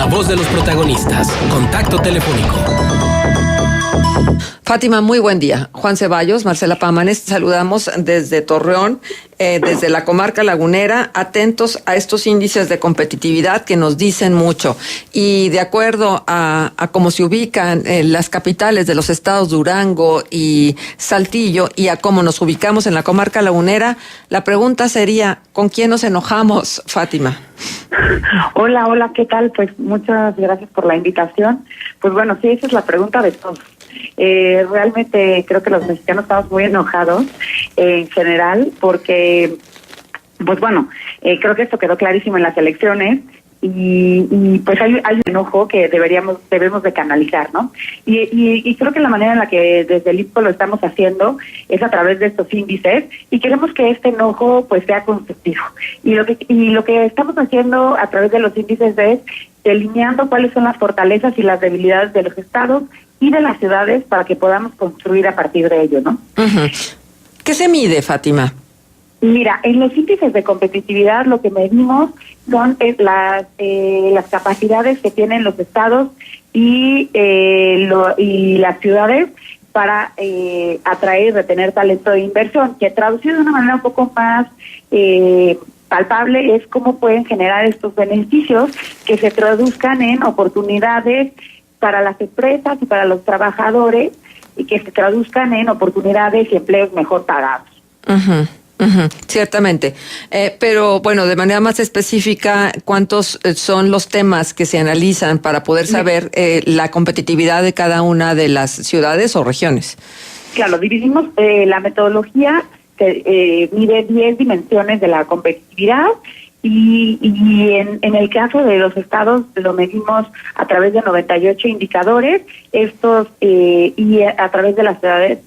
La voz de los protagonistas. Contacto telefónico. Fátima, muy buen día. Juan Ceballos, Marcela Pámanes, saludamos desde Torreón, desde la comarca lagunera, atentos a estos índices de competitividad que nos dicen mucho. Y de acuerdo a cómo se ubican las capitales de los estados Durango y Saltillo y a cómo nos ubicamos en la comarca lagunera, la pregunta sería, ¿con quién nos enojamos, Fátima? Hola, ¿qué tal? Pues muchas gracias por la invitación. Pues bueno, sí, esa es la pregunta de todos. Realmente creo que los mexicanos estamos muy enojados en general porque, pues bueno, creo que esto quedó clarísimo en las elecciones y pues hay un enojo que debemos de canalizar, ¿no? Y creo que la manera en la que desde el IPCO lo estamos haciendo es a través de estos índices y queremos que este enojo pues sea constructivo. Y lo que estamos haciendo a través de los índices es delineando cuáles son las fortalezas y las debilidades de los estados y de las ciudades para que podamos construir a partir de ello, ¿no? Uh-huh. ¿Qué se mide, Fátima? Mira, en los índices de competitividad lo que medimos son las capacidades que tienen los estados y las ciudades para atraer y retener talento de inversión, que traducido de una manera un poco más palpable es cómo pueden generar estos beneficios que se traduzcan en oportunidades para las empresas y para los trabajadores y que se traduzcan en oportunidades y empleos mejor pagados. Uh-huh. Uh-huh, ciertamente, pero bueno, de manera más específica, ¿cuántos son los temas que se analizan para poder saber la competitividad de cada una de las ciudades o regiones? Claro, dividimos la metodología que mide 10 dimensiones de la competitividad y en el caso de los estados lo medimos a través de 98 indicadores, y a través de las ciudades,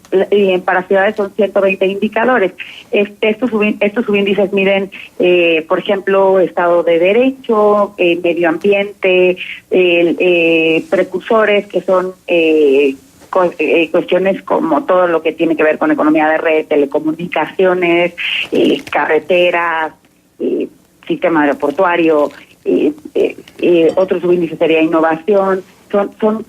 para ciudades son 120 indicadores. Estos subíndices miden, por ejemplo, Estado de Derecho, medio ambiente, precursores que son cuestiones como todo lo que tiene que ver con economía de red, telecomunicaciones, carreteras, sistema aeroportuario, otro subíndice sería innovación.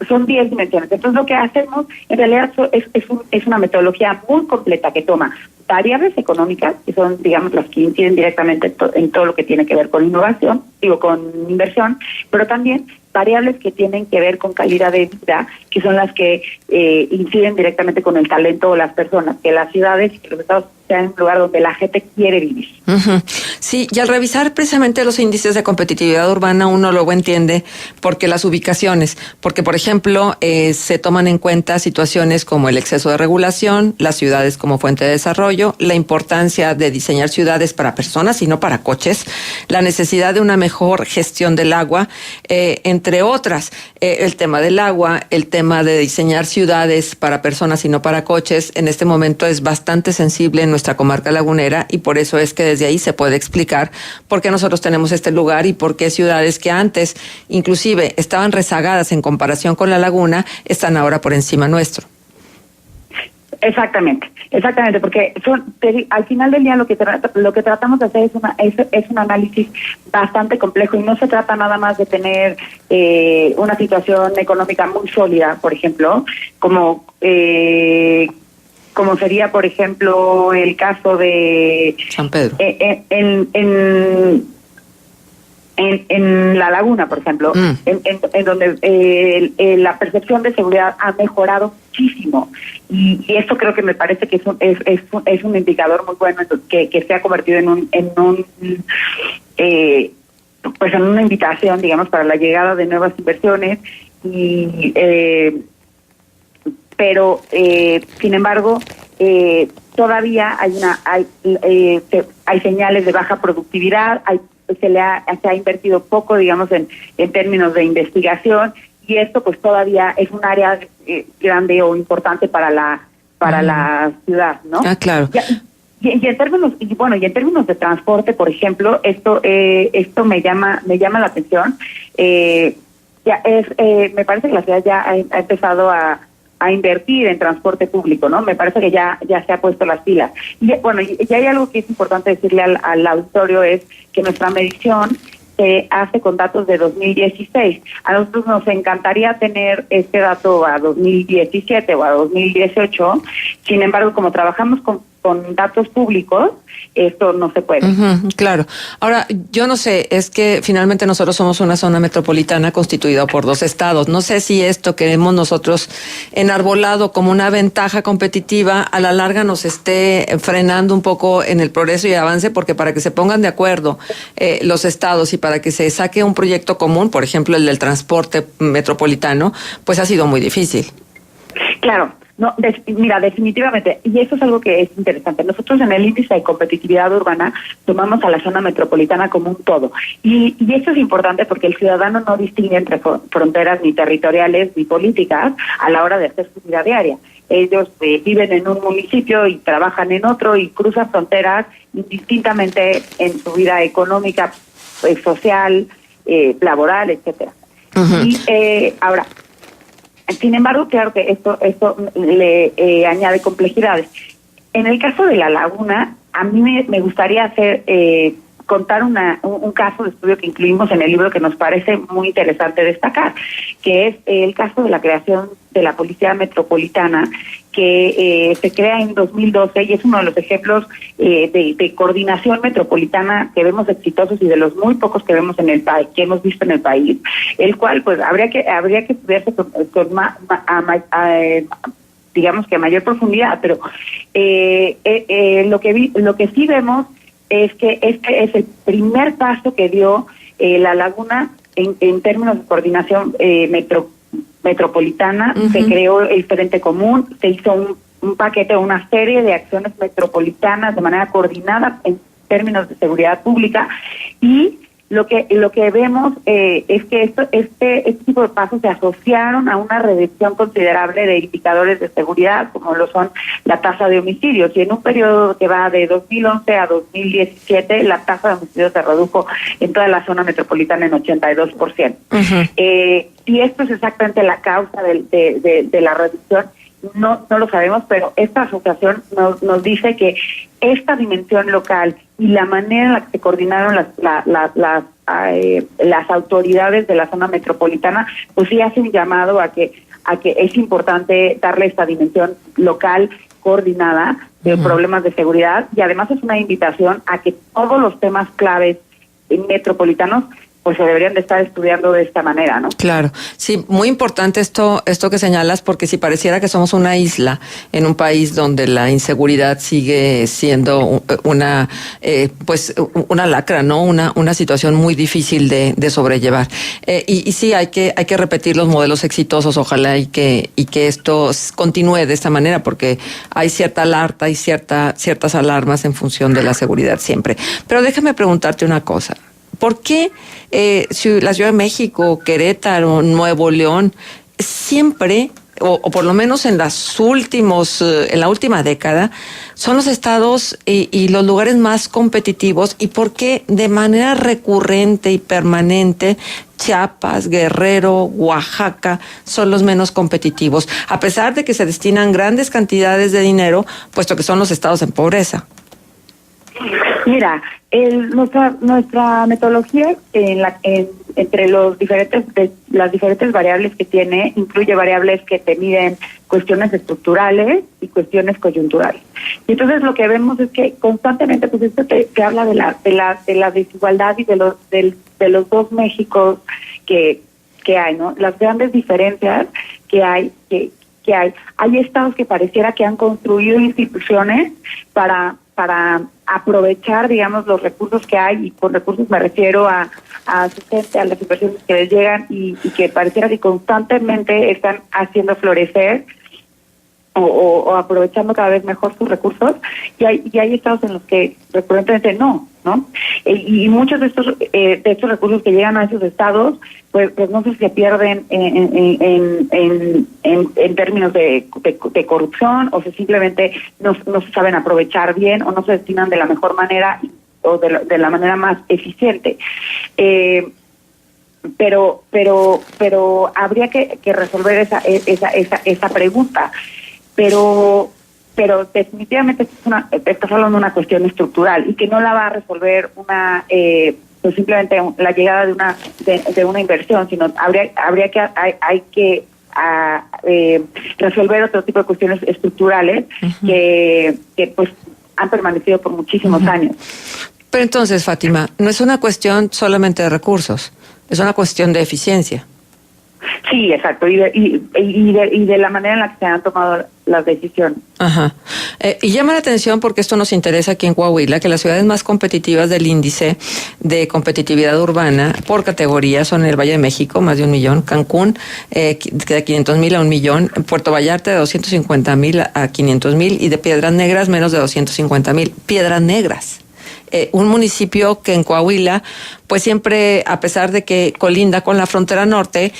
Son 10 dimensiones. Entonces lo que hacemos en realidad es una metodología muy completa que toma variables económicas, que son, digamos, las que inciden directamente en todo lo que tiene que ver con con inversión, pero también variables que tienen que ver con calidad de vida, que son las que inciden directamente con el talento de las personas, que las ciudades y los estados sean un lugar donde la gente quiere vivir. Uh-huh. Sí, y al revisar precisamente los índices de competitividad urbana, uno luego entiende porque las ubicaciones, porque por ejemplo se toman en cuenta situaciones como el exceso de regulación, las ciudades como fuente de desarrollo, la importancia de diseñar ciudades para personas y no para coches, la necesidad de una mejor gestión del agua, entre otras, el tema del agua, el tema de diseñar ciudades para personas y no para coches, en este momento es bastante sensible en nuestra comarca lagunera y por eso es que desde ahí se puede explicar por qué nosotros tenemos este lugar y por qué ciudades que antes inclusive estaban rezagadas en comparación con la laguna están ahora por encima nuestro. Exactamente, porque al final del día lo que tratamos de hacer es un análisis bastante complejo y no se trata nada más de tener una situación económica muy sólida, por ejemplo, como sería, por ejemplo, el caso de San Pedro. En la laguna, por ejemplo, en donde la percepción de seguridad ha mejorado muchísimo y esto creo que me parece que es un indicador muy bueno que se ha convertido en una invitación, digamos, para la llegada de nuevas inversiones pero sin embargo todavía hay señales de baja productividad, se ha invertido poco, digamos, en términos de investigación y esto pues todavía es un área grande o importante para la ciudad, ¿no? Ah, claro. Y en términos de transporte, por ejemplo, esto me llama la atención. Me parece que la ciudad ya ha empezado a invertir en transporte público, ¿no? Me parece que ya se ha puesto las pilas. Y bueno, y hay algo que es importante decirle al auditorio, es que nuestra medición se hace con datos de 2016. A nosotros nos encantaría tener este dato a 2017 o a 2018, sin embargo, como trabajamos con datos públicos, esto no se puede. Claro. Ahora, yo no sé, es que finalmente nosotros somos una zona metropolitana constituida por 2 estados. No sé si esto que hemos nosotros enarbolado como una ventaja competitiva a la larga nos esté frenando un poco en el progreso y avance, porque para que se pongan de acuerdo los estados y para que se saque un proyecto común, por ejemplo el del transporte metropolitano, pues ha sido muy difícil. Claro. No, mira, definitivamente, y eso es algo que es interesante. Nosotros en el índice de competitividad urbana tomamos a la zona metropolitana como un todo. Y eso es importante porque el ciudadano no distingue entre fronteras ni territoriales ni políticas a la hora de hacer su vida diaria. Ellos viven en un municipio y trabajan en otro y cruzan fronteras indistintamente en su vida económica, social, laboral, etcétera. Y ahora, sin embargo, claro que esto le añade complejidades. En el caso de La Laguna, a mí me gustaría contar un caso de estudio que incluimos en el libro que nos parece muy interesante destacar, que es el caso de la creación de la Policía Metropolitana, que se crea en 2012 y es uno de los ejemplos de coordinación metropolitana que vemos exitosos y de los muy pocos que vemos en el país, que hemos visto en el país, el cual pues habría que estudiarse con digamos que a mayor profundidad, pero lo que sí vemos es que este es el primer paso que dio La Laguna en términos de coordinación metropolitana. Se creó el Frente Común, se hizo un paquete, una serie de acciones metropolitanas de manera coordinada en términos de seguridad pública, y lo que vemos es que este tipo de pasos se asociaron a una reducción considerable de indicadores de seguridad, como lo son la tasa de homicidios, y en un periodo que va de 2011 a 2017 la tasa de homicidios se redujo en toda la zona metropolitana en 82%. Y esto es exactamente la causa de la reducción. No lo sabemos, pero esta asociación nos dice que esta dimensión local y la manera en la que se coordinaron las autoridades de la zona metropolitana, pues sí hace un llamado a que es importante darle esta dimensión local coordinada de problemas de seguridad, y además es una invitación a que todos los temas claves metropolitanos pues se deberían de estar estudiando de esta manera, ¿no? Claro, sí, muy importante esto que señalas, porque si pareciera que somos una isla en un país donde la inseguridad sigue siendo una lacra, ¿no? Una situación muy difícil de sobrellevar. Y sí, hay que repetir los modelos exitosos, ojalá y que esto continúe de esta manera, porque hay cierta alerta, hay ciertas alarmas en función de la seguridad siempre. Pero déjame preguntarte una cosa. ¿Por qué la Ciudad de México, Querétaro, Nuevo León, siempre, o por lo menos en la última década, son los estados y los lugares más competitivos? ¿Y por qué de manera recurrente y permanente Chiapas, Guerrero, Oaxaca son los menos competitivos, a pesar de que se destinan grandes cantidades de dinero, puesto que son los estados en pobreza? Mira, nuestra metodología entre las diferentes variables que tiene, incluye variables que te miden cuestiones estructurales y cuestiones coyunturales. Y entonces lo que vemos es que constantemente, pues esto te habla de la desigualdad y de los dos Méxicos que hay, ¿no? Las grandes diferencias que hay. Hay estados que pareciera que han construido instituciones para aprovechar, digamos, los recursos que hay, y con recursos me refiero a su gente, a las inversiones que les llegan, y que pareciera que constantemente están haciendo florecer o aprovechando cada vez mejor sus recursos, y hay estados en los que recurrentemente no. Y muchos de estos recursos que llegan a esos estados, pues no sé si se pierden en términos de corrupción, o si simplemente no se saben aprovechar bien, o no se destinan de la mejor manera o de la manera más eficiente. Pero habría que resolver esa pregunta. Pero definitivamente estás hablando de una cuestión estructural, y que no la va a resolver pues simplemente la llegada de una inversión, sino hay que resolver otro tipo de cuestiones estructurales que pues han permanecido por muchísimos años. Pero entonces, Fátima, no es una cuestión solamente de recursos, es una cuestión de eficiencia. Sí, exacto, y de la manera en la que se han tomado las decisiones. Ajá. Y llama la atención porque esto nos interesa aquí en Coahuila, que las ciudades más competitivas del índice de competitividad urbana por categoría son el Valle de México, más de 1 millón, Cancún, de 500,000 a 1 millón, Puerto Vallarta de 250,000 a 500,000 y de Piedras Negras menos de 250,000. Piedras Negras. Un municipio que en Coahuila, pues siempre, a pesar de que colinda con la frontera norte,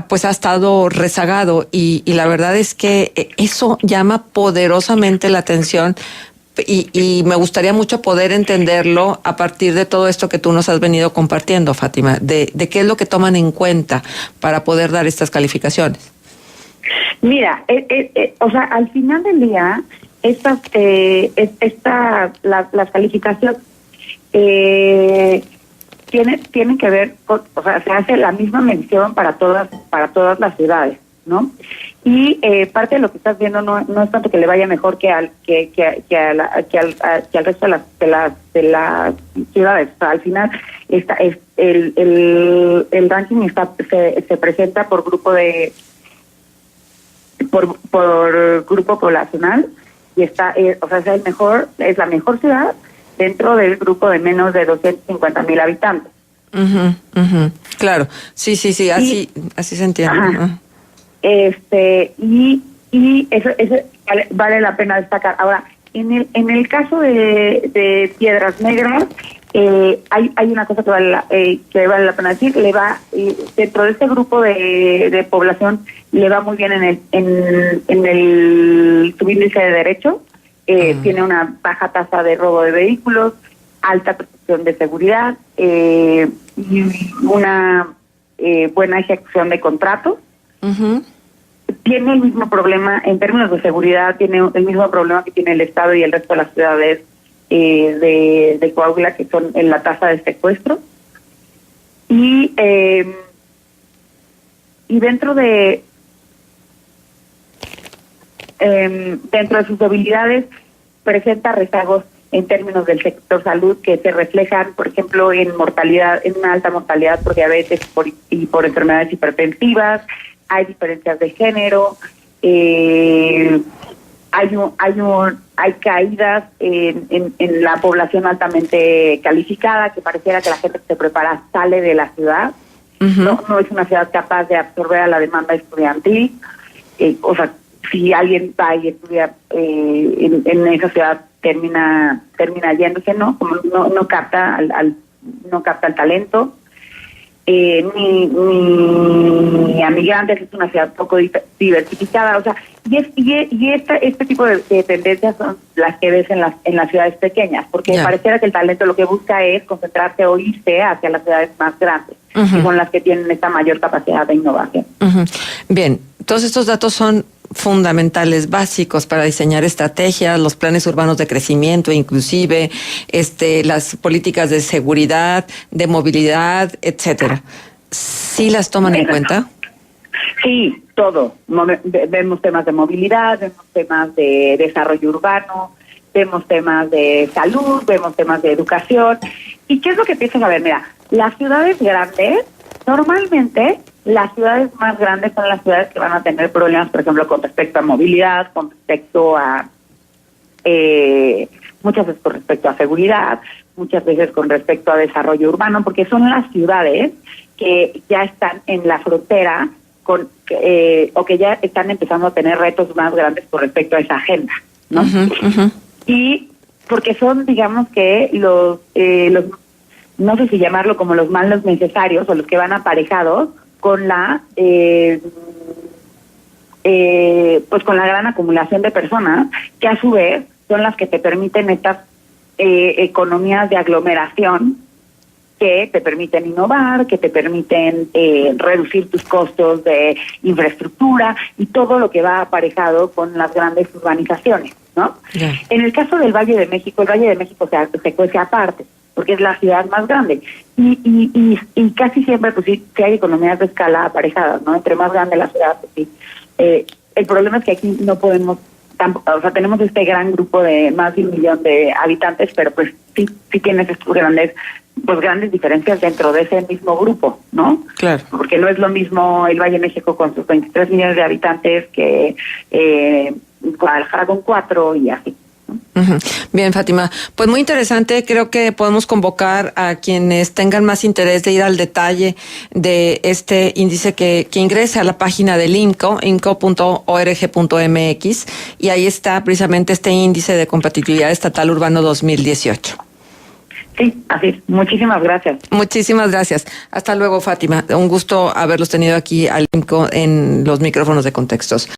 pues ha estado rezagado y la verdad es que eso llama poderosamente la atención y me gustaría mucho poder entenderlo a partir de todo esto que tú nos has venido compartiendo, Fátima, de qué es lo que toman en cuenta para poder dar estas calificaciones. Mira, o sea, al final del día, las calificaciones tienen que ver con, o sea, se hace la misma mención para todas las ciudades, ¿no? Y parte de lo que estás viendo no es tanto que le vaya mejor que al resto de las ciudades. O sea, al final el ranking se presenta por grupo por grupo poblacional y o sea, es la mejor ciudad dentro del grupo de menos de 250,000 habitantes. Claro, sí, así se entiende. Y eso vale la pena destacar. Ahora, en el caso de Piedras Negras, hay una cosa que vale la pena decir. Dentro de este grupo de población le va muy bien en el subíndice de derecho. Tiene una baja tasa de robo de vehículos, alta protección de seguridad, y una buena ejecución de contratos. Tiene el mismo problema, en términos de seguridad, tiene el mismo problema que tiene el Estado y el resto de las ciudades de Coahuila, que son en la tasa de secuestro. Y dentro de sus debilidades presenta rezagos en términos del sector salud que se reflejan, por ejemplo, en mortalidad, en una alta mortalidad por diabetes y por enfermedades hipertensivas. Hay diferencias de género, hay caídas en la población altamente calificada, que pareciera que la gente que se prepara sale de la ciudad. No es una ciudad capaz de absorber a la demanda estudiantil. O sea, si alguien va y estudia en esa ciudad termina yéndose, ¿no? Como no capta no capta el talento. Ni a migrantes, es una ciudad poco diversificada, o sea, y este tipo de tendencias son las que ves en las ciudades pequeñas, porque pareciera que el talento lo que busca es concentrarse o irse hacia las ciudades más grandes, que son las que tienen esta mayor capacidad de innovación. Bien, todos estos datos son fundamentales, básicos para diseñar estrategias, los planes urbanos de crecimiento, inclusive las políticas de seguridad, de movilidad, etcétera. ¿Sí las toman en cuenta? Sí, todo. Vemos temas de movilidad, vemos temas de desarrollo urbano, vemos temas de salud, vemos temas de educación. ¿Y qué es lo que empiezas a ver? Mira, las ciudades grandes, normalmente las ciudades más grandes son las ciudades que van a tener problemas, por ejemplo, con respecto a movilidad, con respecto a muchas veces con respecto a seguridad, muchas veces con respecto a desarrollo urbano, porque son las ciudades que ya están en la frontera o que ya están empezando a tener retos más grandes con respecto a esa agenda, ¿no? Y porque son, digamos que los no sé si llamarlo como los malos necesarios o los que van aparejados con pues con la gran acumulación de personas que a su vez son las que te permiten estas economías de aglomeración que te permiten innovar, que te permiten reducir tus costos de infraestructura y todo lo que va aparejado con las grandes urbanizaciones, ¿no? En el caso del Valle de México, el Valle de México se cuece aparte. porque es la ciudad más grande. Y casi siempre, pues sí hay economías de escala aparejadas, ¿no? Entre más grande la ciudad, pues sí. El problema es que aquí no podemos, o sea, tenemos este gran grupo de más de 1 millón de habitantes, pero pues sí tienes estos grandes diferencias dentro de ese mismo grupo, ¿no? Claro. Porque no es lo mismo el Valle de México con sus 23 millones de habitantes que Guadalajara con 4 y así. Uh-huh. Bien, Fátima, pues muy interesante. Creo que podemos convocar a quienes tengan más interés de ir al detalle de este índice que ingrese a la página del INCO, inco.org.mx, y ahí está precisamente este índice de competitividad estatal urbano 2018. Sí, así es. Muchísimas gracias. Muchísimas gracias. Hasta luego, Fátima. Un gusto haberlos tenido aquí al INCO en los micrófonos de Contextos.